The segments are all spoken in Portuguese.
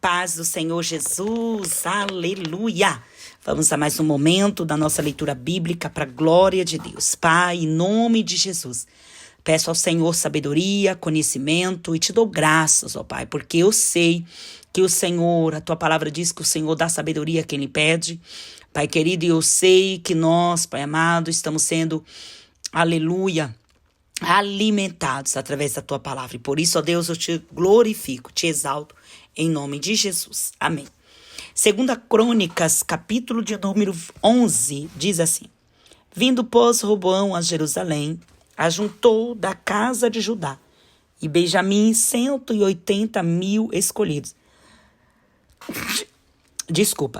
paz do Senhor Jesus, aleluia! Vamos a mais um momento da nossa leitura bíblica para a glória de Deus. Pai, em nome de Jesus, peço ao Senhor sabedoria, conhecimento e te dou graças, ó Pai, porque eu sei que o Senhor, a tua palavra diz que o Senhor dá sabedoria a quem lhe pede. Pai querido, eu sei que nós, Pai amado, estamos sendo, aleluia, alimentados através da tua palavra. E por isso, ó Deus, eu te glorifico, te exalto em nome de Jesus. Amém. Segunda Crônicas, capítulo de número 11, diz assim: Vindo, pois, Roboão a Jerusalém, ajuntou da casa de Judá e Benjamim 180.000 escolhidos.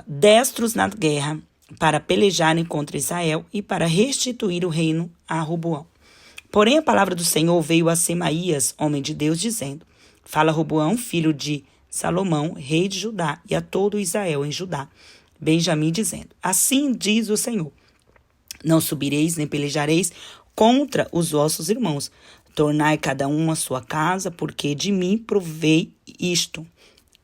Destros na guerra, para pelejarem contra Israel e para restituir o reino a Roboão. Porém, a palavra do Senhor veio a Semaías, homem de Deus, dizendo: Fala Roboão, filho de Salomão, rei de Judá, e a todo Israel em Judá, Benjamim, dizendo: Assim diz o Senhor: Não subireis nem pelejareis contra os vossos irmãos. Tornai cada um a sua casa, porque de mim provei isto.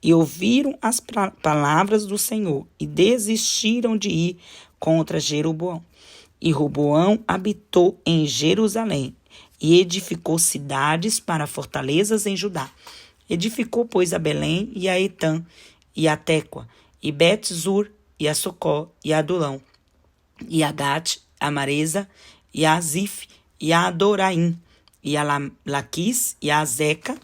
E ouviram as palavras do Senhor, e desistiram de ir contra Jeroboão. E Roboão habitou em Jerusalém, e edificou cidades para fortalezas em Judá. Edificou, pois, a Belém, e a Etã, e a Tecoa, e Bet-zur, e a Socó, e a Adulão, e a Gate, a Maresa, e a Zif, e a Adoraim, e a Laquis, e a Zeca,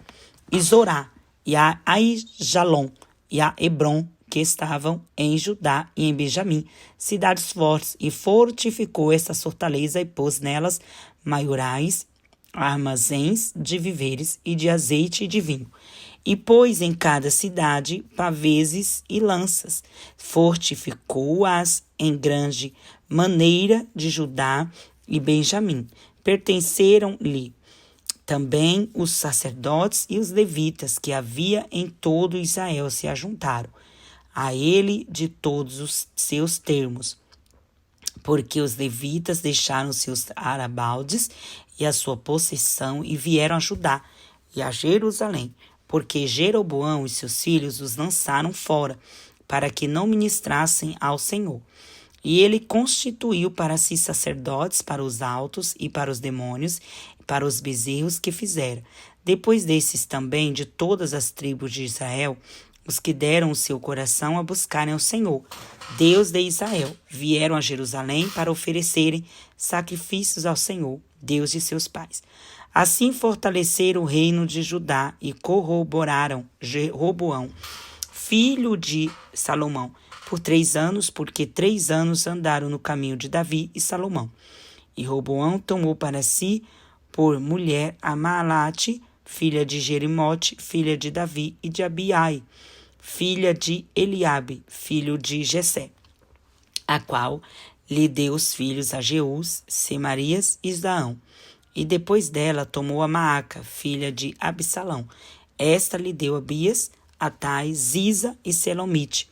e Zorá, e a Aijalon, e a Hebron, que estavam em Judá e em Benjamim, cidades fortes, e fortificou esta fortaleza e pôs nelas maiorais, armazéns de víveres e de azeite e de vinho. E pôs em cada cidade paveses e lanças. Fortificou-as em grande maneira de Judá e Benjamim. Pertenceram-lhe também os sacerdotes e os levitas que havia em todo Israel se ajuntaram a ele de todos os seus termos, porque os levitas deixaram seus arabaldes e a sua possessão e vieram a Judá e a Jerusalém, porque Jeroboão e seus filhos os lançaram fora, para que não ministrassem ao Senhor. E ele constituiu para si sacerdotes para os altos e para os demônios, e para os bezerros que fizera. Depois desses também, de todas as tribos de Israel, os que deram o seu coração a buscarem ao Senhor, Deus de Israel, vieram a Jerusalém para oferecerem sacrifícios ao Senhor, Deus de seus pais. Assim fortaleceram o reino de Judá e corroboraram Roboão, filho de Salomão, por 3 anos, porque 3 anos andaram no caminho de Davi e Salomão. E Roboão tomou para si por mulher a Maalate, filha de Jerimote, filha de Davi, e de Abiai, filha de Eliabe, filho de Jessé, a qual lhe deu os filhos a Jeús, Semarias e Zaão. E depois dela tomou a Maaca, filha de Absalão. Esta lhe deu Abias, Atai, Ziza e Selomite.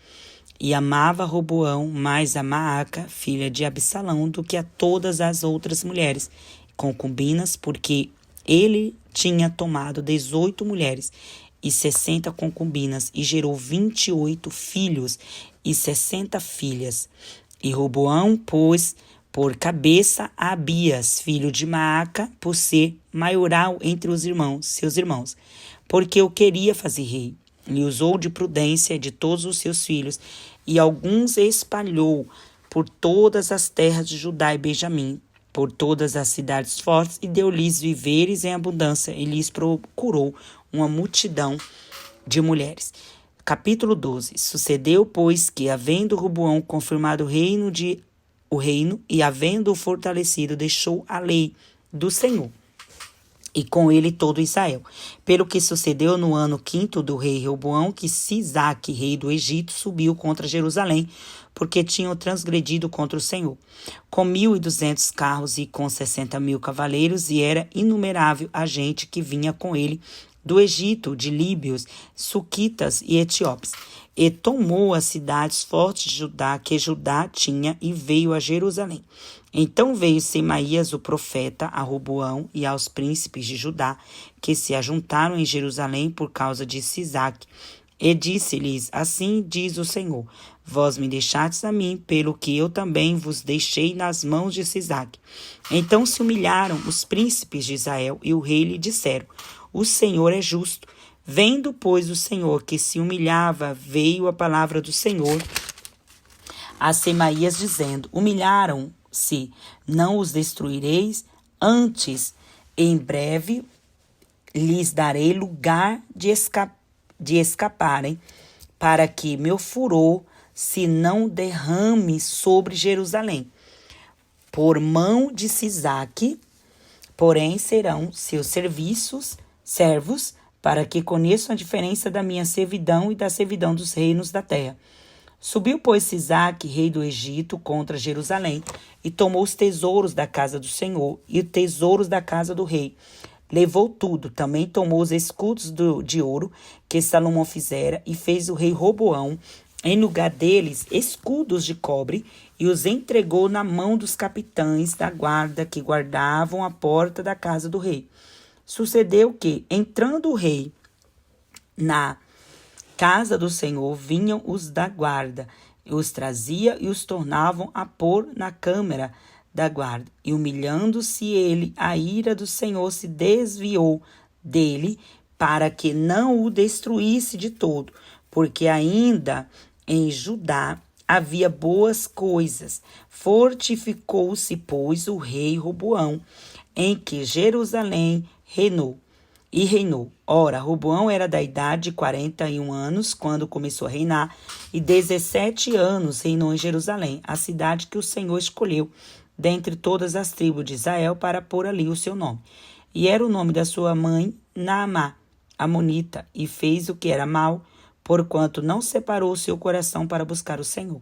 E amava Roboão mais a Maaca, filha de Absalão, do que a todas as outras mulheres concubinas, porque ele tinha tomado 18 mulheres e 60 concubinas, e gerou 28 filhos e 60 filhas. E Roboão pôs por cabeça a Abias, filho de Maaca, por ser maioral entre os irmãos, seus irmãos, porque o queria fazer rei. E usou de prudência de todos os seus filhos, e alguns espalhou por todas as terras de Judá e Benjamim, por todas as cidades fortes, e deu-lhes víveres em abundância, e lhes procurou uma multidão de mulheres. Capítulo 12. Sucedeu, pois, que, havendo Roboão confirmado o reino e havendo-o fortalecido, deixou a lei do Senhor, e com ele todo Israel. Pelo que sucedeu no ano 5º do rei Roboão, que Sisaque, rei do Egito, subiu contra Jerusalém, porque tinham transgredido contra o Senhor, com 1.200 carros e com 60.000 cavaleiros, e era inumerável a gente que vinha com ele do Egito, de líbios, suquitas e etíopes. E tomou as cidades fortes de Judá, que Judá tinha, e veio a Jerusalém. Então veio Semaías o profeta a Roboão e aos príncipes de Judá, que se ajuntaram em Jerusalém por causa de Sisaque, E disse-lhes, assim diz o Senhor, vós me deixastes a mim, pelo que eu também vos deixei nas mãos de Sisaque. Então se humilharam os príncipes de Israel, e o rei lhe disseram, o Senhor é justo. Vendo, pois, o Senhor que se humilhava, veio a palavra do Senhor a Semaías, dizendo, humilharam-se, não os destruireis, antes, em breve, lhes darei lugar de escaparem, para que meu furor se não derrame sobre Jerusalém. Por mão de Sisaque, porém, serão seus servos, para que conheçam a diferença da minha servidão e da servidão dos reinos da terra. Subiu, pois, Sisaque, rei do Egito, contra Jerusalém, e tomou os tesouros da casa do Senhor e os tesouros da casa do rei. Levou tudo, também tomou os escudos de ouro que Salomão fizera, e fez o rei Roboão, em lugar deles, escudos de cobre, e os entregou na mão dos capitães da guarda que guardavam a porta da casa do rei. Sucedeu que, entrando o rei na casa do Senhor, vinham os da guarda, e os trazia e os tornavam a pôr na câmara da guarda. E humilhando-se ele, a ira do Senhor se desviou dele, para que não o destruísse de todo, porque ainda em Judá havia boas coisas. Fortificou-se, pois, o rei Roboão, em que Jerusalém reinou. Ora, Roboão era da idade de 41 anos, quando começou a reinar, e 17 anos reinou em Jerusalém, a cidade que o Senhor escolheu dentre todas as tribos de Israel para pôr ali o seu nome. E era o nome da sua mãe Naamá, amonita, e fez o que era mal, porquanto não separou o seu coração para buscar o Senhor.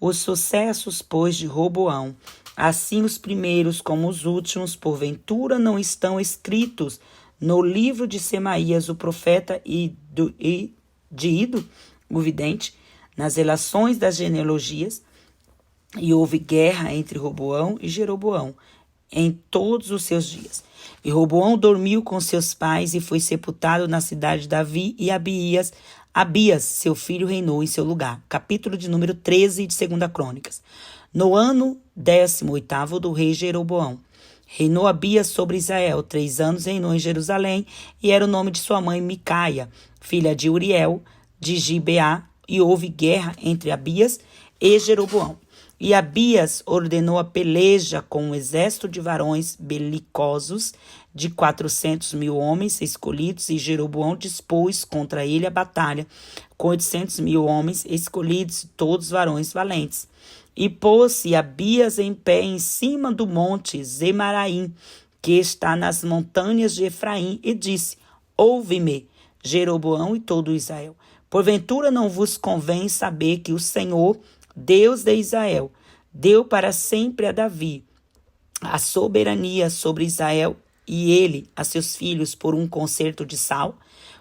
Os sucessos, pois, de Roboão, assim os primeiros como os últimos, porventura não estão escritos no livro de Semaías, o profeta, e de Ido, o vidente, nas relações das genealogias. E houve guerra entre Roboão e Jeroboão em todos os seus dias. E Roboão dormiu com seus pais e foi sepultado na cidade de Davi, e Abias, seu filho, reinou em seu lugar. Capítulo de número 13 de 2 Crônicas. No ano 18º do rei Jeroboão, reinou Abias sobre Israel. 3 anos reinou em Jerusalém, e era o nome de sua mãe Micaia, filha de Uriel, de Gibeá. E houve guerra entre Abias e Jeroboão. E Abias ordenou a peleja com um exército de varões belicosos de 400.000 homens escolhidos, e Jeroboão dispôs contra ele a batalha com 800.000 homens escolhidos, todos varões valentes. E pôs-se Abias em pé em cima do monte Zemaraim, que está nas montanhas de Efraim, e disse, ouve-me, Jeroboão e todo Israel. Porventura não vos convém saber que o Senhor, Deus de Israel, deu para sempre a Davi a soberania sobre Israel, e ele a seus filhos por um concerto de sal?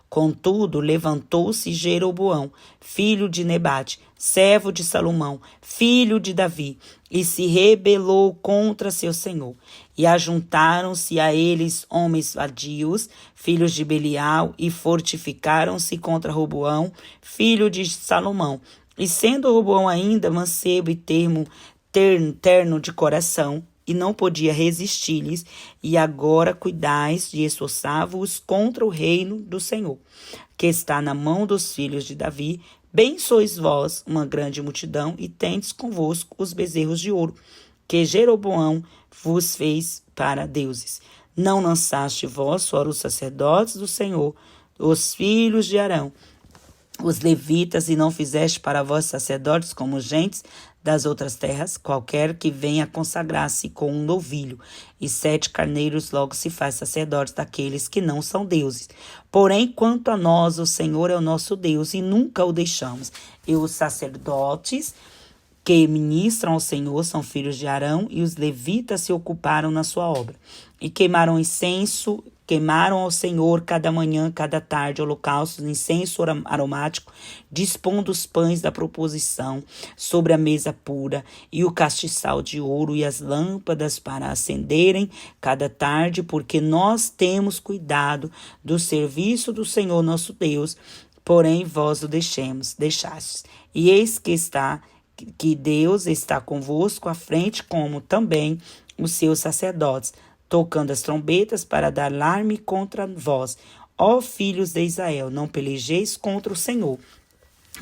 Contudo, levantou-se Jeroboão, filho de Nebate, servo de Salomão, filho de Davi, e se rebelou contra seu senhor. E ajuntaram-se a eles homens vadios, filhos de Belial, e fortificaram-se contra Roboão, filho de Salomão. E sendo Roboão ainda mancebo e terno de coração, e não podia resistir-lhes, e agora cuidais de esforçar-vos contra o reino do Senhor, que está na mão dos filhos de Davi. Bem sois vós, uma grande multidão, e tendes convosco os bezerros de ouro, que Jeroboão vos fez para deuses. Não lançaste vós fora os sacerdotes do Senhor, os filhos de Arão, os levitas, e não fizeste para vós sacerdotes como gentes das outras terras? Qualquer que venha consagrar-se com um novilho e 7 carneiros logo se faz sacerdote daqueles que não são deuses. Porém, quanto a nós, o Senhor é o nosso Deus, e nunca o deixamos. E os sacerdotes que ministram ao Senhor são filhos de Arão, e os levitas se ocuparam na sua obra. E queimaram ao Senhor cada manhã, cada tarde, holocaustos, incenso aromático, dispondo os pães da proposição sobre a mesa pura, e o castiçal de ouro e as lâmpadas para acenderem cada tarde, porque nós temos cuidado do serviço do Senhor nosso Deus, porém vós o deixastes. E eis que Deus está convosco à frente, como também os seus sacerdotes, tocando as trombetas para dar alarme contra vós. Ó filhos de Israel, não pelejeis contra o Senhor,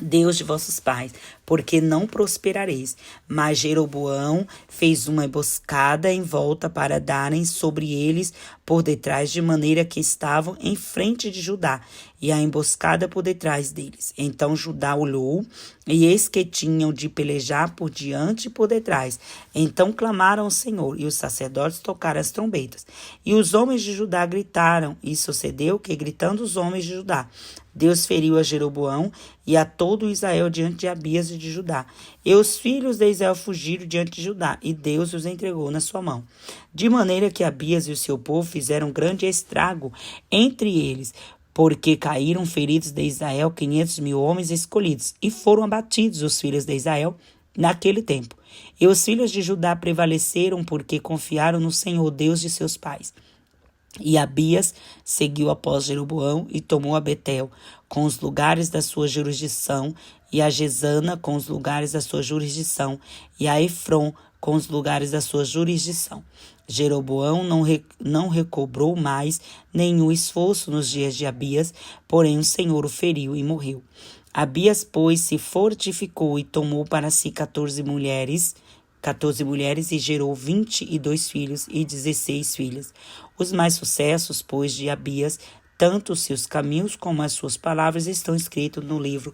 Deus de vossos pais, porque não prosperareis. Mas Jeroboão fez uma emboscada em volta para darem sobre eles por detrás, de maneira que estavam em frente de Judá, e a emboscada por detrás deles. Então Judá olhou, e eis que tinham de pelejar por diante e por detrás. Então clamaram ao Senhor, e os sacerdotes tocaram as trombetas. E os homens de Judá gritaram, e sucedeu que, gritando os homens de Judá, Deus feriu a Jeroboão e a todo Israel diante de Abias e de Judá. E os filhos de Israel fugiram diante de Judá, e Deus os entregou na sua mão. De maneira que Abias e o seu povo fizeram grande estrago entre eles, porque caíram feridos de Israel 500.000 homens escolhidos, e foram abatidos os filhos de Israel naquele tempo. E os filhos de Judá prevaleceram, porque confiaram no Senhor, Deus de seus pais. E Abias seguiu após Jeroboão e tomou a Betel com os lugares da sua jurisdição, e a Gesana com os lugares da sua jurisdição, e a Efron com os lugares da sua jurisdição. Jeroboão não recobrou mais nenhum esforço nos dias de Abias, porém o Senhor o feriu e morreu. Abias, pois, se fortificou e tomou para si 14 mulheres, e gerou 22 filhos e 16 filhas. Os mais sucessos, pois, de Abias, tanto os seus caminhos como as suas palavras, estão escritos no livro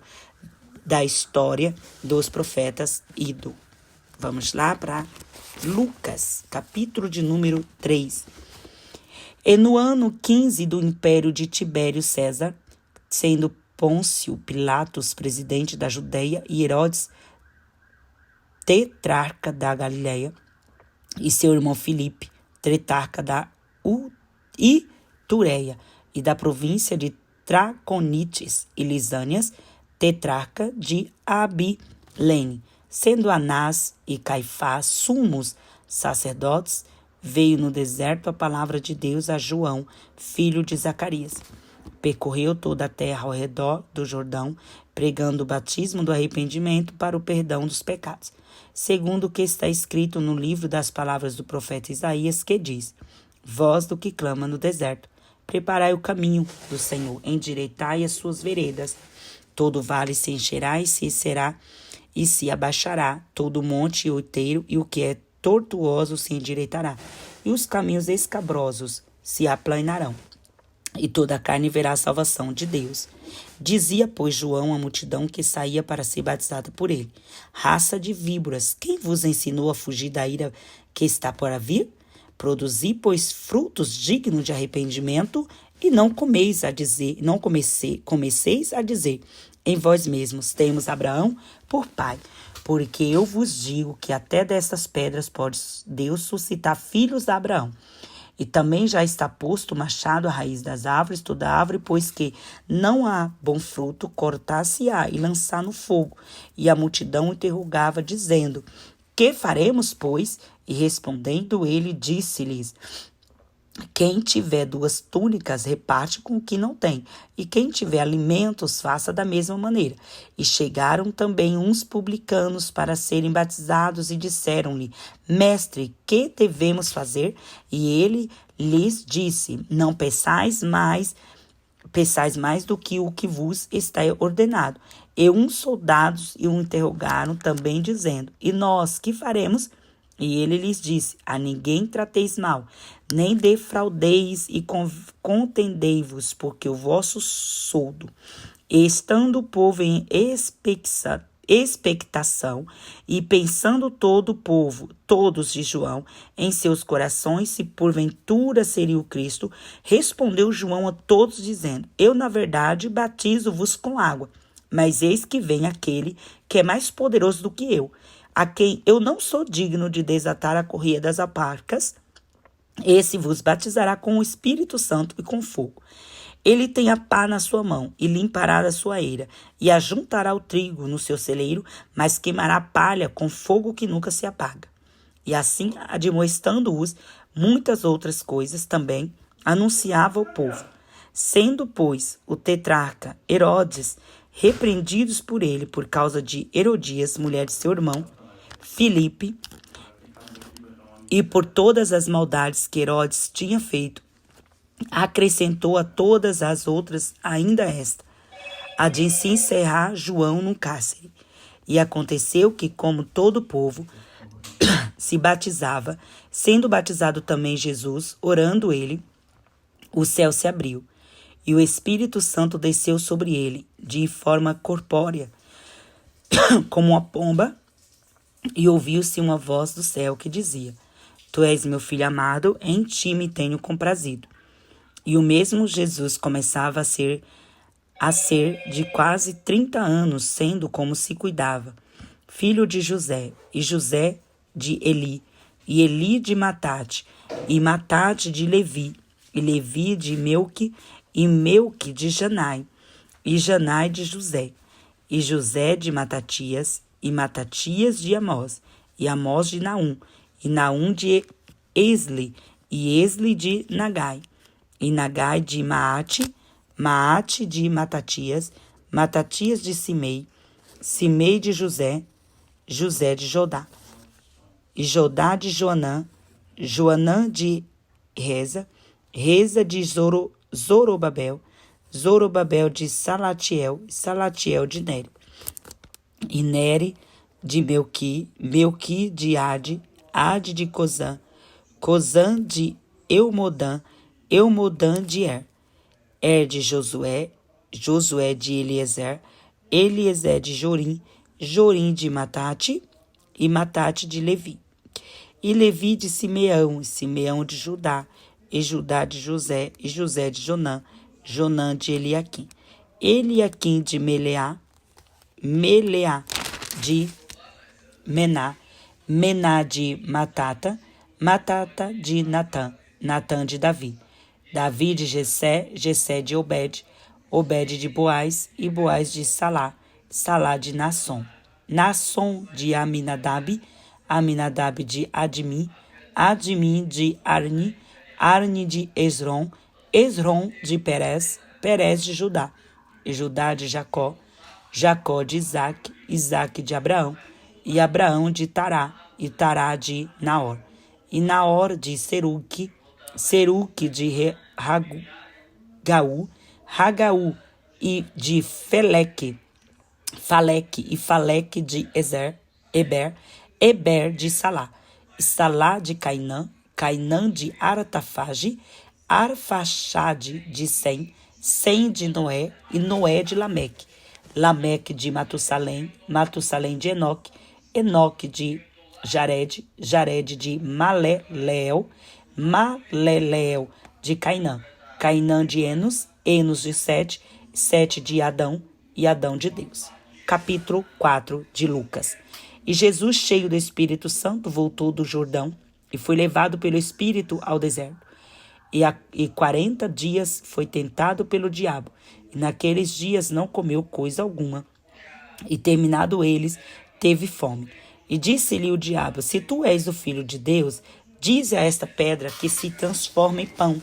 da história dos profetas Ido. Vamos lá para Lucas, capítulo de número 3. E no ano 15 do império de Tibério César, sendo Pôncio Pilatos presidente da Judeia e Herodes tetrarca da Galileia, e seu irmão Filipe, tetrarca da Itureia e da província de Traconites e Lisânias, tetrarca de Abilene, sendo Anás e Caifás sumos sacerdotes, veio no deserto a palavra de Deus a João, filho de Zacarias. Percorreu toda a terra ao redor do Jordão, pregando o batismo do arrependimento para o perdão dos pecados, segundo o que está escrito no livro das palavras do profeta Isaías, que diz: Voz do que clama no deserto, preparai o caminho do Senhor, endireitai as suas veredas. Todo vale se encherá e se abaixará, todo monte e outeiro, e o que é tortuoso se endireitará, e os caminhos escabrosos se aplanarão, e toda a carne verá a salvação de Deus. Dizia, pois, João à multidão que saía para ser batizada por ele: Raça de víboras, quem vos ensinou a fugir da ira que está por vir? Produzi, pois, frutos dignos de arrependimento, e não comeceis a dizer em vós mesmos: temos Abraão por pai. Porque eu vos digo que até destas pedras pode Deus suscitar filhos a Abraão. E também já está posto o machado à raiz das árvores, toda árvore, pois que não há bom fruto, cortar-se-á e lançar no fogo. E a multidão interrogava, dizendo: Que faremos, pois? E respondendo ele, disse-lhes: Quem tiver 2 túnicas, reparte com o que não tem, e quem tiver alimentos, faça da mesma maneira. E chegaram também uns publicanos para serem batizados, e disseram-lhe: Mestre, que devemos fazer? E ele lhes disse: Não peçais mais do que o que vos está ordenado. E uns soldados o interrogaram também, dizendo: E nós, que faremos? E ele lhes disse: A ninguém trateis mal, nem defraudeis e contendei-vos, porque o vosso soldo, estando o povo em expectação, e pensando todo o povo, todos de João, em seus corações, se porventura seria o Cristo, respondeu João a todos, dizendo: Eu, na verdade, batizo-vos com água, mas eis que vem aquele que é mais poderoso do que eu, a quem eu não sou digno de desatar a correia das alparcas. Esse vos batizará com o Espírito Santo e com fogo. Ele tem a pá na sua mão, e limpará a sua eira, e ajuntará o trigo no seu celeiro, mas queimará a palha com fogo que nunca se apaga. E assim, admoestando-os muitas outras coisas também, anunciava ao povo. Sendo, pois, o tetrarca Herodes repreendidos por ele por causa de Herodias, mulher de seu irmão, Filipe, e por todas as maldades que Herodes tinha feito, acrescentou a todas as outras ainda esta, a de se encerrar João no cárcere. E aconteceu que, como todo o povo se batizava, sendo batizado também Jesus, orando ele, o céu se abriu, e o Espírito Santo desceu sobre ele, de forma corpórea, como uma pomba, e ouviu-se uma voz do céu que dizia: Tu és meu filho amado, em ti me tenho comprazido. E o mesmo Jesus começava a ser de quase 30 anos, sendo como se cuidava, filho de José, e José de Eli, e Eli de Matate, e Matate de Levi, e Levi de Melque, e Melque de Janai, e Janai de José, e José de Matatias, e Matatias de Amós, e Amós de Naum, e Naum de Esli, e Esli de Nagai, e Nagai de Maate, Maate de Matatias, Matatias de Simei, Simei de José, José de Jodá, e Jodá de Joanã, Joanã de Reza, Reza de Zorobabel, Zorobabel de Salatiel, Salatiel de Neri, e Neri de Melqui, Melqui de Ade, Ade de Cozã, Cozã de Eumodã, Eumodã de de Josué, Josué de Eliezer, Eliezer de Jorim, Jorim de Matate, e Matate de Levi. E Levi de Simeão, e Simeão de Judá, e Judá de José, e José de Jonã, Jonã de Eliaquim, Eliaquim de Meleá, Meleá de Mená, Mená de Matata, Matata de Natã, Natã de Davi, Davi de Jessé, Jessé de Obed, Obed de Boaz, e Boaz de Salá, Salá de Nasson, Nasson de Aminadab, Aminadab de Admi, Admi de Arni, Arni de Esron, Esron de Perez, Perez de Judá, e Judá de Jacó, Jacó de Isaac, Isaac de Abraão, e Abraão de Tará, e Tará de Naor, e Naor de Seruque, Seruque de Ragaú, Ragaú e de Faleque, e Faleque de Eber, Eber de Salá, Salá de Cainã, Cainã de Artafage, Arfaxade de Sem, Sem de Noé, e Noé de Lameque, Lameque de Matusalém, Matusalém de Enoque, Enoque de Jared, Jared de Maleleel, Maleleel de Cainã, Cainã de Enos, Enos de Sete, Sete de Adão, e Adão de Deus. Capítulo 4 de Lucas. E Jesus, cheio do Espírito Santo, voltou do Jordão e foi levado pelo Espírito ao deserto. E 40 dias foi tentado pelo diabo, e naqueles dias não comeu coisa alguma. E terminado eles, teve fome. E disse-lhe o diabo: Se tu és o Filho de Deus, dize a esta pedra que se transforme em pão.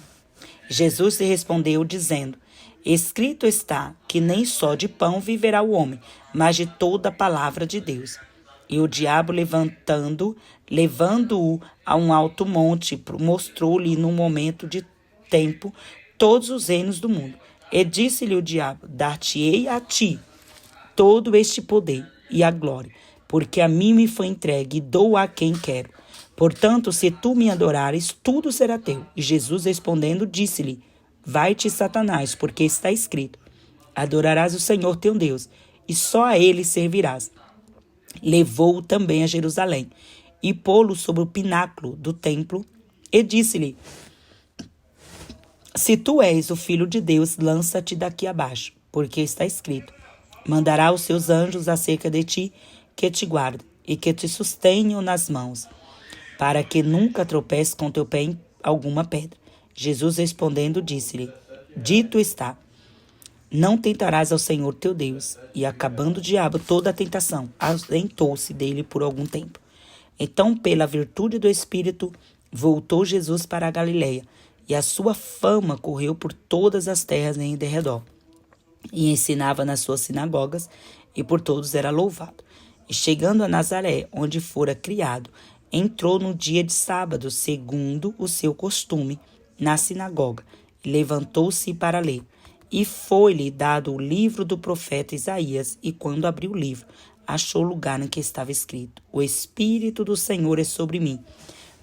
Jesus lhe respondeu, dizendo: Escrito está que nem só de pão viverá o homem, mas de toda a palavra de Deus. E o diabo, levando-o a um alto monte, mostrou-lhe num momento de tempo todos os reinos do mundo. E disse-lhe o diabo: Dar-te-ei a ti todo este poder e a glória, porque a mim me foi entregue e dou a quem quero. Portanto, se tu me adorares, tudo será teu. E Jesus respondendo, disse-lhe: Vai-te, Satanás, porque está escrito: Adorarás o Senhor teu Deus, e só a ele servirás. Levou-o também a Jerusalém, e pô-lo sobre o pináculo do templo, e disse-lhe: Se tu és o Filho de Deus, lança-te daqui abaixo, porque está escrito: Mandará os seus anjos acerca de ti, que te guardem, e que te sustenham nas mãos, para que nunca tropeces com teu pé em alguma pedra. Jesus respondendo, disse-lhe: Dito está: Não tentarás ao Senhor teu Deus. E acabando o diabo toda a tentação, ausentou-se dele por algum tempo. Então, pela virtude do Espírito, voltou Jesus para a Galileia, e a sua fama correu por todas as terras em derredor. E ensinava nas suas sinagogas, e por todos era louvado. E chegando a Nazaré, onde fora criado, entrou no dia de sábado, segundo o seu costume, na sinagoga, e levantou-se para ler. E foi-lhe dado o livro do profeta Isaías, e quando abriu o livro, achou o lugar em que estava escrito: O Espírito do Senhor é sobre mim,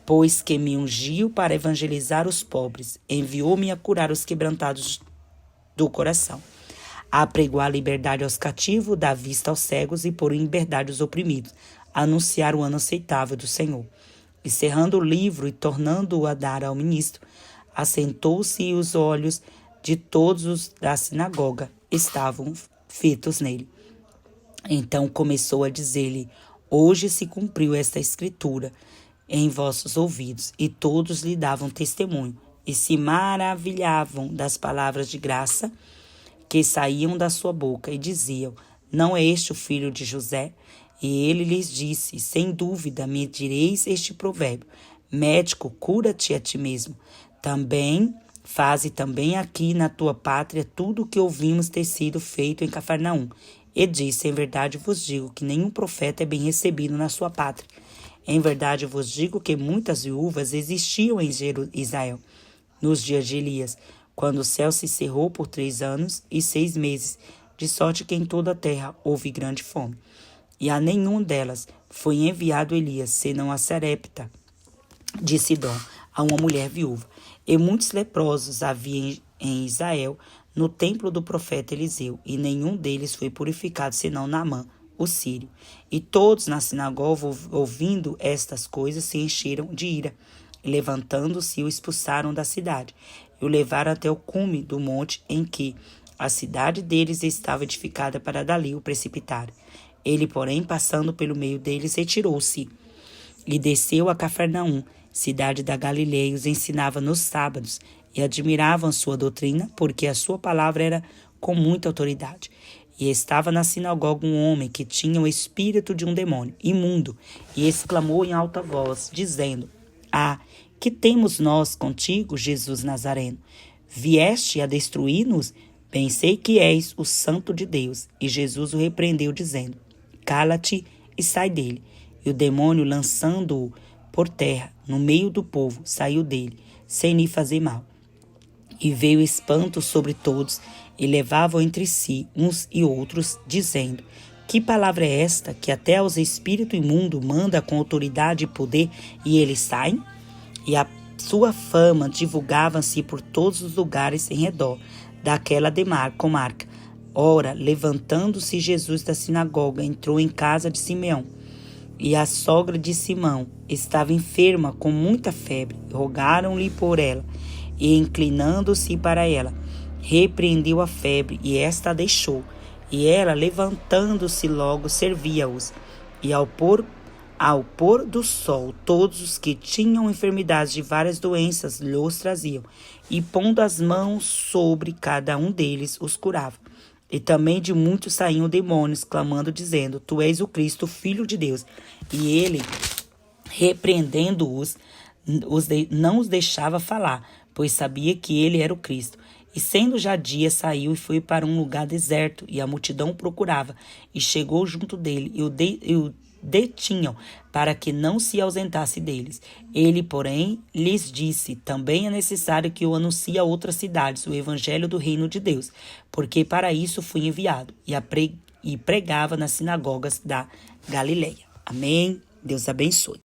pois que me ungiu para evangelizar os pobres, enviou-me a curar os quebrantados do coração, a apregoar a liberdade aos cativos, dar vista aos cegos e pôr em liberdade os oprimidos, a anunciar o ano aceitável do Senhor. E cerrando o livro e tornando-o a dar ao ministro, assentou-se e os olhos de todos os da sinagoga estavam fitos nele. Então começou a dizer-lhe: Hoje se cumpriu esta escritura em vossos ouvidos. E todos lhe davam testemunho e se maravilhavam das palavras de graça que saíam da sua boca e diziam: Não é este o filho de José? E ele lhes disse: Sem dúvida me direis este provérbio: Médico, cura-te a ti mesmo. Faze também aqui na tua pátria tudo o que ouvimos ter sido feito em Cafarnaum. E disse: Em verdade vos digo que nenhum profeta é bem recebido na sua pátria. Em verdade vos digo que muitas viúvas existiam em Israel nos dias de Elias, quando o céu se cerrou por 3 anos e 6 meses, de sorte que em toda a terra houve grande fome. E a nenhum delas foi enviado Elias, senão a Sarepta de Sidom, a uma mulher viúva. E muitos leprosos havia em Israel, no templo do profeta Eliseu, e nenhum deles foi purificado, senão Naamã, o sírio. E todos na sinagoga, ouvindo estas coisas, se encheram de ira, e levantando-se, o expulsaram da cidade, e o levaram até o cume do monte em que a cidade deles estava edificada, para dali o precipitar. Ele, porém, passando pelo meio deles, retirou-se e desceu a Cafarnaum, cidade da Galileia, e os ensinava nos sábados, e admiravam sua doutrina, porque a sua palavra era com muita autoridade. E estava na sinagoga um homem que tinha o espírito de um demônio imundo, e exclamou em alta voz, dizendo: que temos nós contigo, Jesus Nazareno? Vieste a destruir-nos? Bem sei que és o Santo de Deus. E Jesus o repreendeu, dizendo: Cala-te e sai dele. E o demônio, lançando-o por terra, no meio do povo, saiu dele, sem lhe fazer mal. E veio espanto sobre todos, e levavam entre si uns e outros, dizendo: Que palavra é esta, que até aos espíritos imundos manda com autoridade e poder, e eles saem? E a sua fama divulgava-se por todos os lugares em redor daquela comarca. Ora, levantando-se Jesus da sinagoga, entrou em casa de Simeão. E a sogra de Simão estava enferma com muita febre. Rogaram-lhe por ela, e inclinando-se para ela, repreendeu a febre, e esta a deixou. E ela, levantando-se logo, servia-os. E ao pôr do sol, todos os que tinham enfermidades de várias doenças lhos traziam, e pondo as mãos sobre cada um deles, os curava. E também de muitos saíam demônios, clamando, dizendo: Tu és o Cristo, Filho de Deus. E ele, repreendendo-os, não os deixava falar, pois sabia que ele era o Cristo. E sendo já dia, saiu e foi para um lugar deserto, e a multidão o procurava, e chegou junto dele, e o detinham, para que não se ausentasse deles. Ele, porém, lhes disse: Também é necessário que eu anuncie a outras cidades o evangelho do reino de Deus, porque para isso fui enviado. E pregava nas sinagogas da Galileia. Amém. Deus abençoe.